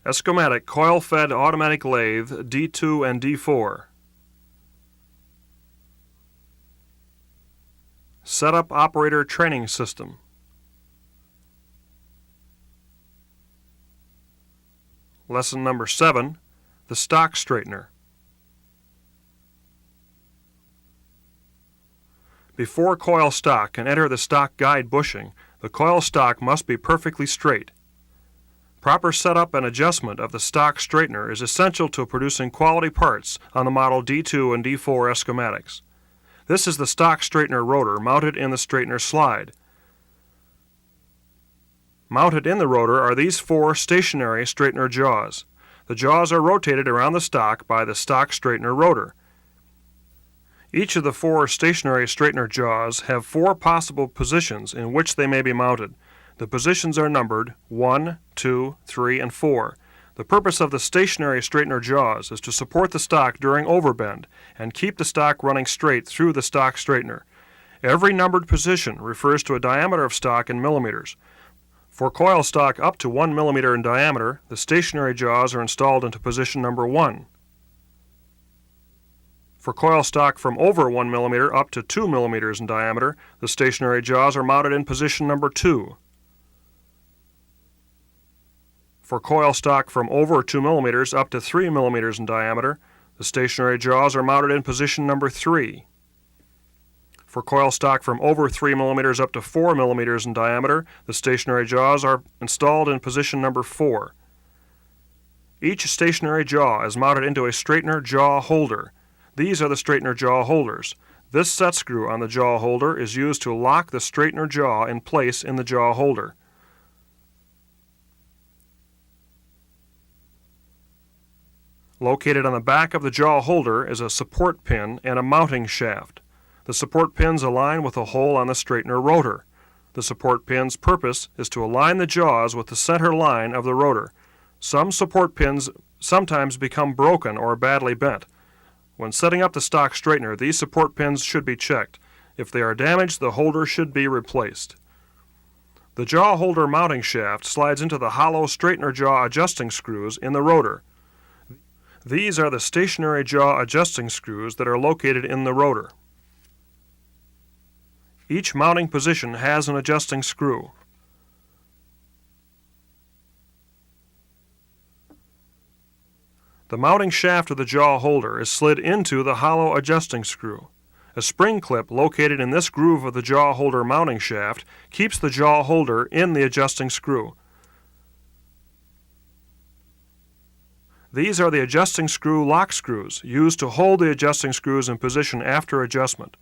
Escomatic coil-fed automatic lathe D2 and D4. Setup operator training system. Lesson number 7, the stock straightener. Before coil stock can enter the stock guide bushing, the coil stock must be perfectly straight. Proper setup and adjustment of the stock straightener is essential to producing quality parts on the model D2 and D4 Escomatics. This is the stock straightener rotor mounted in the straightener slide. Mounted in the rotor are these 4 stationary straightener jaws. The jaws are rotated around the stock by the stock straightener rotor. Each of the 4 stationary straightener jaws have 4 possible positions in which they may be mounted. The positions are numbered 1, 2, 3, and 4. The purpose of the stationary straightener jaws is to support the stock during overbend and keep the stock running straight through the stock straightener. Every numbered position refers to a diameter of stock in millimeters. For coil stock up to 1 millimeter in diameter, the stationary jaws are installed into position number 1. For coil stock from over 1 millimeter up to 2 millimeters in diameter, the stationary jaws are mounted in position number 2. For coil stock from over 2 millimeters up to 3 millimeters in diameter, the stationary jaws are mounted in position number 3. For coil stock from over 3 millimeters up to 4 millimeters in diameter, the stationary jaws are installed in position number 4. Each stationary jaw is mounted into a straightener jaw holder. These are the straightener jaw holders. This set screw on the jaw holder is used to lock the straightener jaw in place in the jaw holder. Located on the back of the jaw holder is a support pin and a mounting shaft. The support pins align with a hole on the straightener rotor. The support pin's purpose is to align the jaws with the center line of the rotor. Some support pins sometimes become broken or badly bent. When setting up the stock straightener, these support pins should be checked. If they are damaged, the holder should be replaced. The jaw holder mounting shaft slides into the hollow straightener jaw adjusting screws in the rotor. These are the stationary jaw adjusting screws that are located in the rotor. Each mounting position has an adjusting screw. The mounting shaft of the jaw holder is slid into the hollow adjusting screw. A spring clip located in this groove of the jaw holder mounting shaft keeps the jaw holder in the adjusting screw. These are the adjusting screw lock screws used to hold the adjusting screws in position after adjustment.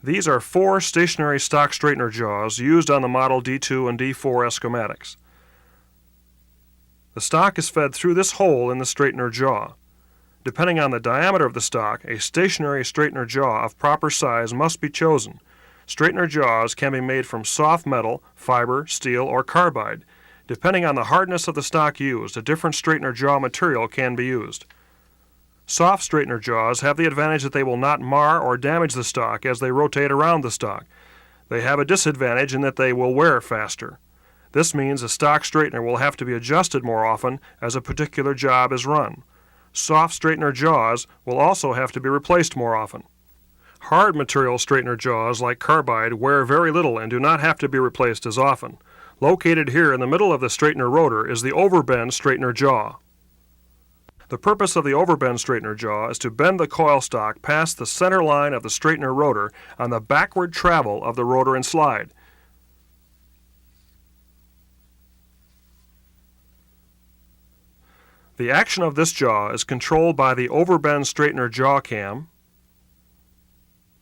These are 4 stationary stock straightener jaws used on the model D2 and D4 Escomatics. The stock is fed through this hole in the straightener jaw. Depending on the diameter of the stock, a stationary straightener jaw of proper size must be chosen. Straightener jaws can be made from soft metal, fiber, steel, or carbide. Depending on the hardness of the stock used, a different straightener jaw material can be used. Soft straightener jaws have the advantage that they will not mar or damage the stock as they rotate around the stock. They have a disadvantage in that they will wear faster. This means a stock straightener will have to be adjusted more often as a particular job is run. Soft straightener jaws will also have to be replaced more often. Hard material straightener jaws like carbide wear very little and do not have to be replaced as often. Located here in the middle of the straightener rotor is the overbend straightener jaw. The purpose of the overbend straightener jaw is to bend the coil stock past the center line of the straightener rotor on the backward travel of the rotor and slide. The action of this jaw is controlled by the overbend straightener jaw cam,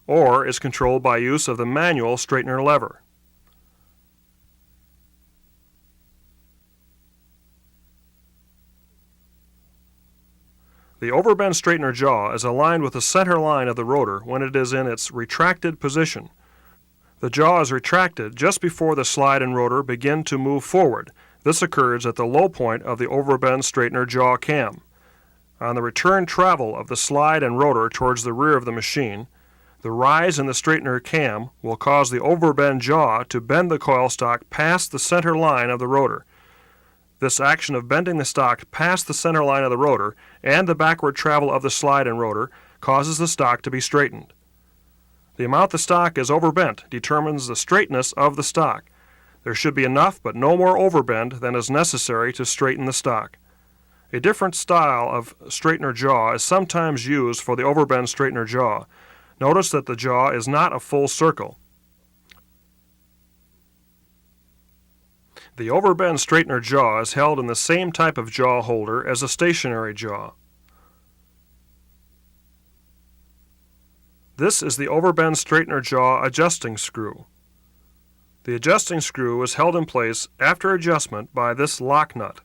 or is controlled by use of the manual straightener lever. The overbend straightener jaw is aligned with the center line of the rotor when it is in its retracted position. The jaw is retracted just before the slide and rotor begin to move forward. This occurs at the low point of the overbend straightener jaw cam. On the return travel of the slide and rotor towards the rear of the machine, The rise in the straightener cam will cause the overbend jaw to bend the coil stock past the center line of the rotor. This action of bending the stock past the center line of the rotor and the backward travel of the slide and rotor causes the stock to be straightened. The amount the stock is overbent determines the straightness of the stock. There should be enough but no more overbend than is necessary to straighten the stock. A different style of straightener jaw is sometimes used for the overbend straightener jaw. Notice that the jaw is not a full circle. The overbend straightener jaw is held in the same type of jaw holder as a stationary jaw. This is the overbend straightener jaw adjusting screw. The adjusting screw is held in place after adjustment by this lock nut.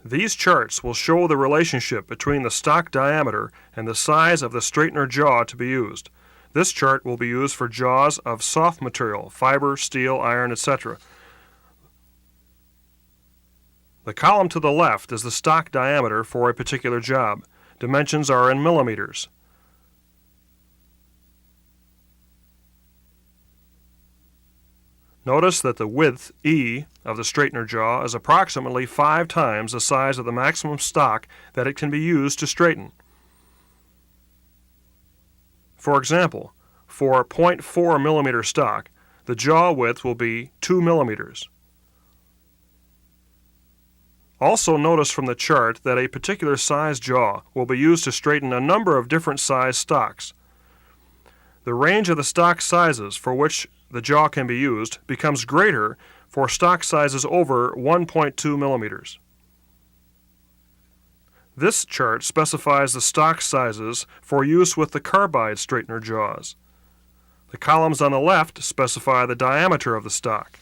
These charts will show the relationship between the stock diameter and the size of the straightener jaw to be used. This chart will be used for jaws of soft material, fiber, steel, iron, etc. The column to the left is the stock diameter for a particular job. Dimensions are in millimeters. Notice that the width, E, of the straightener jaw is approximately 5 times the size of the maximum stock that it can be used to straighten. For example, for 0.4 millimeter stock, the jaw width will be 2 millimeters. Also notice from the chart that a particular size jaw will be used to straighten a number of different size stocks. The range of the stock sizes for which the jaw can be used becomes greater for stock sizes over 1.2 millimeters. This chart specifies the stock sizes for use with the carbide straightener jaws. The columns on the left specify the diameter of the stock.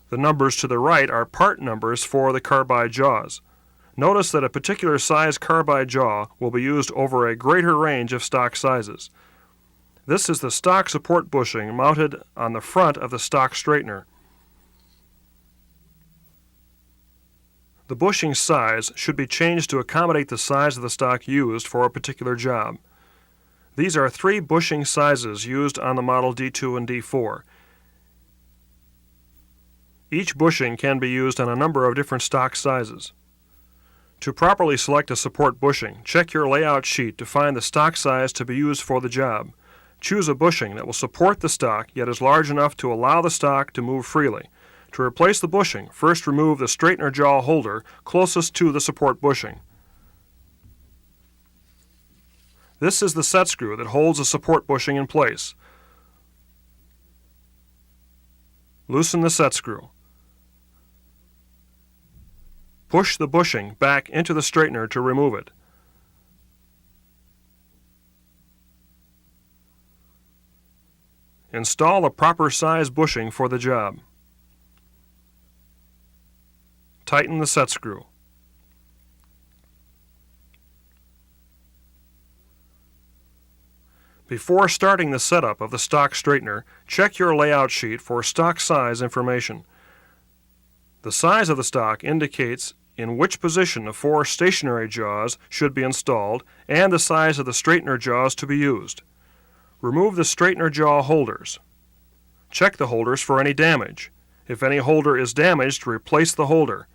The numbers to the right are part numbers for the carbide jaws. Notice that a particular size carbide jaw will be used over a greater range of stock sizes. This is the stock support bushing mounted on the front of the stock straightener. The bushing size should be changed to accommodate the size of the stock used for a particular job. These are 3 bushing sizes used on the model D2 and D4. Each bushing can be used on a number of different stock sizes. To properly select a support bushing, check your layout sheet to find the stock size to be used for the job. Choose a bushing that will support the stock yet is large enough to allow the stock to move freely. To replace the bushing, first remove the straightener jaw holder closest to the support bushing. This is the set screw that holds the support bushing in place. Loosen the set screw. Push the bushing back into the straightener to remove it. Install a proper size bushing for the job. Tighten the set screw. Before starting the setup of the stock straightener, check your layout sheet for stock size information. The size of the stock indicates in which position the 4 stationary jaws should be installed and the size of the straightener jaws to be used. Remove the straightener jaw holders. Check the holders for any damage. If any holder is damaged, replace the holder.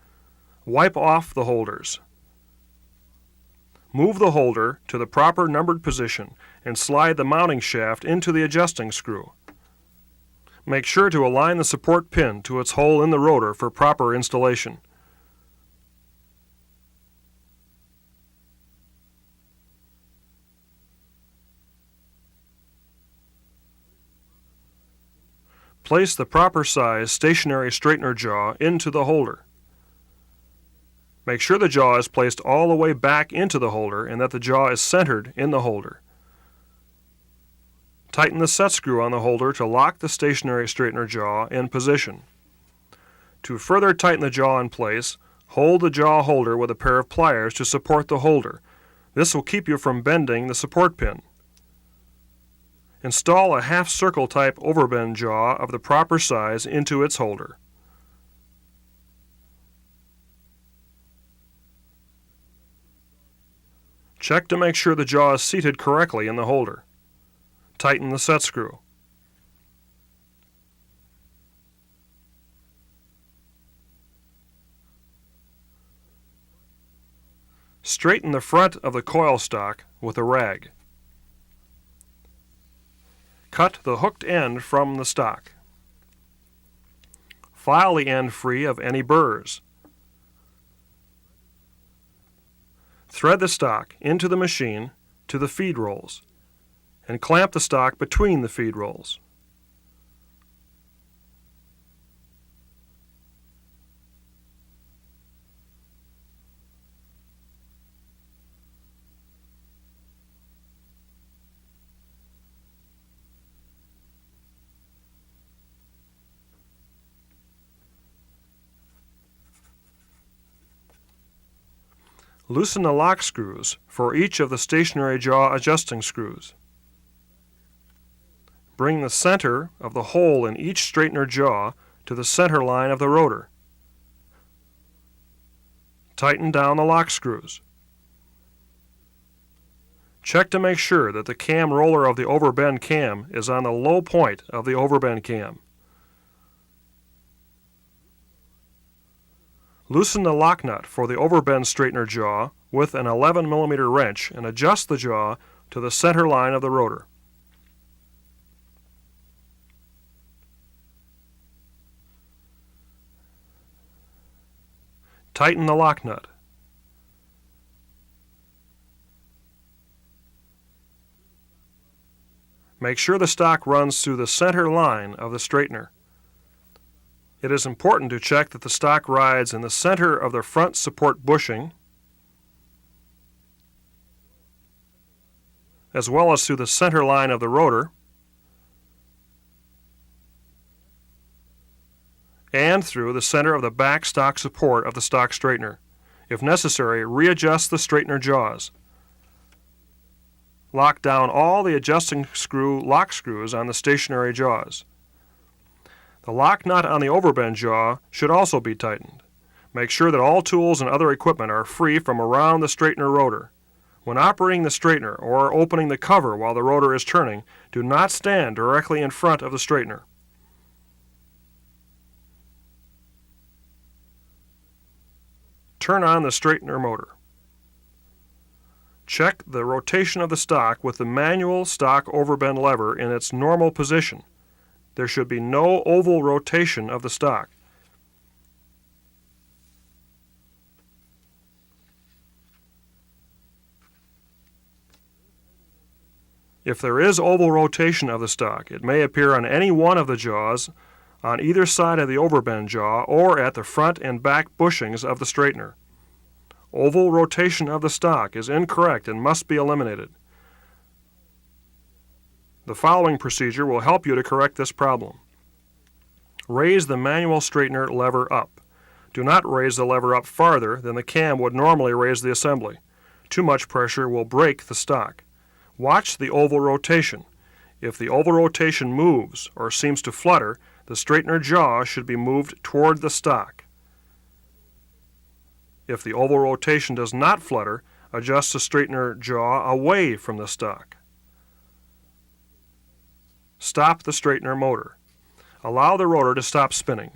Wipe off the holders. Move the holder to the proper numbered position and slide the mounting shaft into the adjusting screw. Make sure to align the support pin to its hole in the rotor for proper installation. Place the proper size stationary straightener jaw into the holder. Make sure the jaw is placed all the way back into the holder and that the jaw is centered in the holder. Tighten the set screw on the holder to lock the stationary straightener jaw in position. To further tighten the jaw in place, hold the jaw holder with a pair of pliers to support the holder. This will keep you from bending the support pin. Install a half-circle type overbend jaw of the proper size into its holder. Check to make sure the jaw is seated correctly in the holder. Tighten the set screw. Straighten the front of the coil stock with a rag. Cut the hooked end from the stock. File the end free of any burrs. Thread the stock into the machine to the feed rolls and clamp the stock between the feed rolls. Loosen the lock screws for each of the stationary jaw adjusting screws. Bring the center of the hole in each straightener jaw to the center line of the rotor. Tighten down the lock screws. Check to make sure that the cam roller of the overbend cam is on the low point of the overbend cam. Loosen the lock nut for the overbend straightener jaw with an 11 mm wrench and adjust the jaw to the center line of the rotor. Tighten the lock nut. Make sure the stock runs through the center line of the straightener. It is important to check that the stock rides in the center of the front support bushing, as well as through the center line of the rotor, and through the center of the back stock support of the stock straightener. If necessary, readjust the straightener jaws. Lock down all the adjusting screw lock screws on the stationary jaws. The lock nut on the overbend jaw should also be tightened. Make sure that all tools and other equipment are free from around the straightener rotor. When operating the straightener or opening the cover while the rotor is turning, do not stand directly in front of the straightener. Turn on the straightener motor. Check the rotation of the stock with the manual stock overbend lever in its normal position. There should be no oval rotation of the stock. If there is oval rotation of the stock, it may appear on any one of the jaws, on either side of the overbend jaw, or at the front and back bushings of the straightener. Oval rotation of the stock is incorrect and must be eliminated. The following procedure will help you to correct this problem. Raise the manual straightener lever up. Do not raise the lever up farther than the cam would normally raise the assembly. Too much pressure will break the stock. Watch the oval rotation. If the oval rotation moves or seems to flutter, the straightener jaw should be moved toward the stock. If the oval rotation does not flutter, adjust the straightener jaw away from the stock. Stop the straightener motor. Allow the rotor to stop spinning.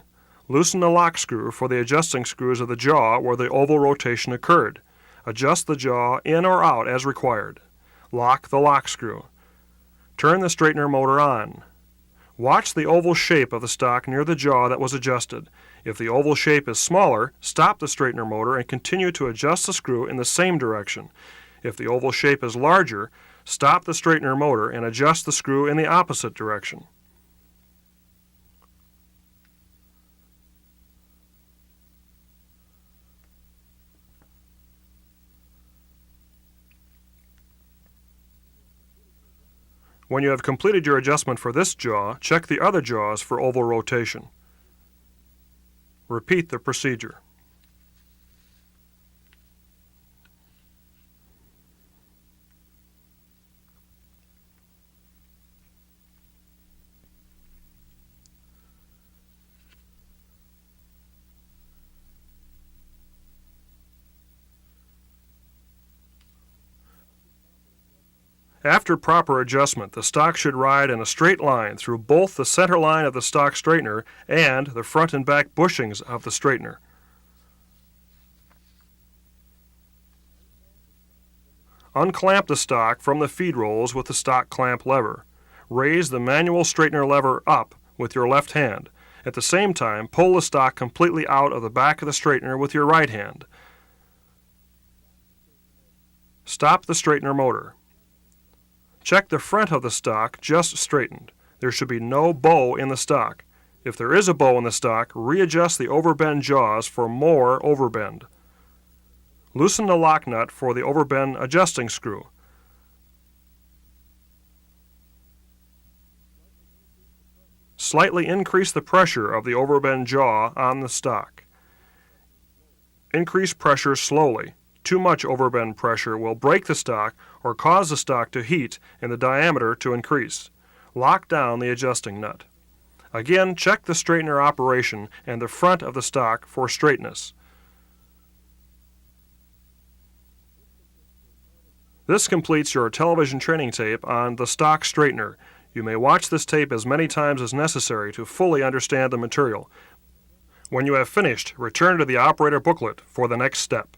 Loosen the lock screw for the adjusting screws of the jaw where the oval rotation occurred. Adjust the jaw in or out as required. Lock the lock screw. Turn the straightener motor on. Watch the oval shape of the stock near the jaw that was adjusted. If the oval shape is smaller, stop the straightener motor and continue to adjust the screw in the same direction. If the oval shape is larger, stop the straightener motor and adjust the screw in the opposite direction. When you have completed your adjustment for this jaw, check the other jaws for oval rotation. Repeat the procedure. After proper adjustment, the stock should ride in a straight line through both the center line of the stock straightener and the front and back bushings of the straightener. Unclamp the stock from the feed rolls with the stock clamp lever. Raise the manual straightener lever up with your left hand. At the same time, pull the stock completely out of the back of the straightener with your right hand. Stop the straightener motor. Check the front of the stock just straightened. There should be no bow in the stock. If there is a bow in the stock, readjust the overbend jaws for more overbend. Loosen the lock nut for the overbend adjusting screw. Slightly increase the pressure of the overbend jaw on the stock. Increase pressure slowly. Too much overbend pressure will break the stock or cause the stock to heat and the diameter to increase. Lock down the adjusting nut. Again, check the straightener operation and the front of the stock for straightness. This completes your television training tape on the stock straightener. You may watch this tape as many times as necessary to fully understand the material. When you have finished, return to the operator booklet for the next step.